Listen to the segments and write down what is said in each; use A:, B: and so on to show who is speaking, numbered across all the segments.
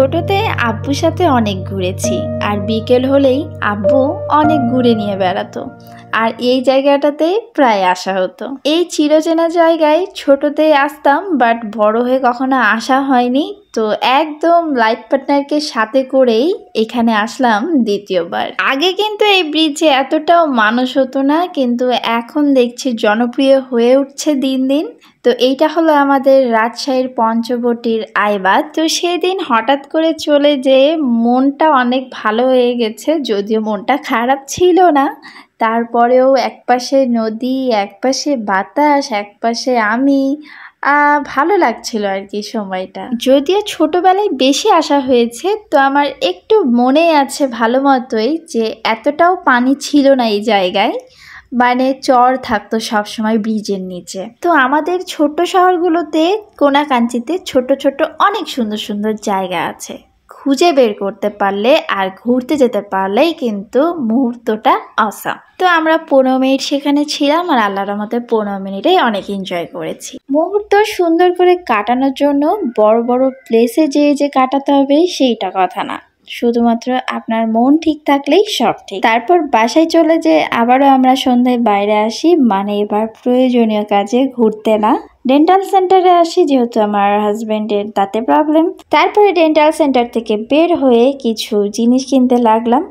A: ছোটতে আব্বুর সাথে অনেক ঘুরেছি, আর বিকেল হলেই আব্বু অনেক ঘুরে নিয়ে বেড়াতো, আর এই জায়গাটাতেই প্রায় আসা হতো। এই চিরচেনা জায়গায় ছোটতেই আসতাম, বাট বড় হয়ে কখনো আসা হয়নি। তো একদম লাইফ পার্টনারকে সাথে করেই এখানে আসলাম দ্বিতীয়বার। আগে কিন্তু এই ব্রিজে এতটাও মানুষ হতো না, কিন্তু এখন দেখছি জনপ্রিয় হয়ে উঠছে দিন দিন। তো এইটা হলো আমাদের রাজশাহীর পঞ্চবটির আইবাদ। তো সেদিন হঠাৎ করে চলে যেয়ে মনটা অনেক ভালো হয়ে গেছে, যদিও মনটা খারাপ ছিল না। তারপরেও একপাশে নদী, একপাশে বাতাস, একপাশে আমি, ভালো লাগছিল আর কি সময়টা। যদিও ছোটবেলায় বেশি আসা হয়েছে, তো আমার একটু মনে আছে ভালো মতোই যে এতটাও পানি ছিল না এই জায়গায়, মানে চর থাকতো সবসময় ব্রিজের নিচে। তো আমাদের ছোট শহরগুলোতে কোনাকাঞ্চিতে ছোট ছোট অনেক সুন্দর সুন্দর জায়গা আছে, খুঁজে বের করতে পারলে আর ঘুরতে যেতে পারলেই কিন্তু মুহূর্তটা অসাম। তো আমরা 15 মিনিট সেখানে ছিলাম, আর আল্লাহর রহমতে 15 মিনিটেই অনেক এনজয় করেছি। মুহূর্ত সুন্দর করে কাটানোর জন্য বড় বড় প্লেসে যে কাটাতে হবে সেইটা কথা না, শুধুমাত্র আপনার মন ঠিক থাকলেই সব ঠিক। তারপর বাসায় চলে যে আবারও আমরা সন্ধ্যায় বাইরে আসি, মানে এবার প্রয়োজনীয় কাজে ঘুরতে না, ডেন্টাল সেন্টারে আসি, যেহেতু আমার হাজবেন্ডের দাঁতে প্রবলেম। তারপরে ডেন্টাল সেন্টার থেকে বের হয়ে কিছু জিনিস কিনতে লাগলাম।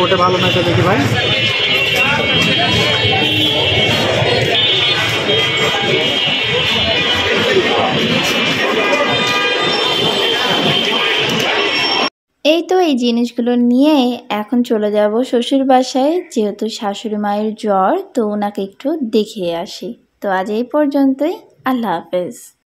B: ওটা ভালো না, দেখি ভাই।
A: এই তো এই জিনিসগুলো নিয়ে এখন চলে যাব শ্বশুর বাসায়, যেহেতু শাশুড়ি মায়ের জ্বর, তো ওনাকে একটু দেখিয়ে আসি। তো আজ এই পর্যন্তই, আল্লাহ হাফেজ।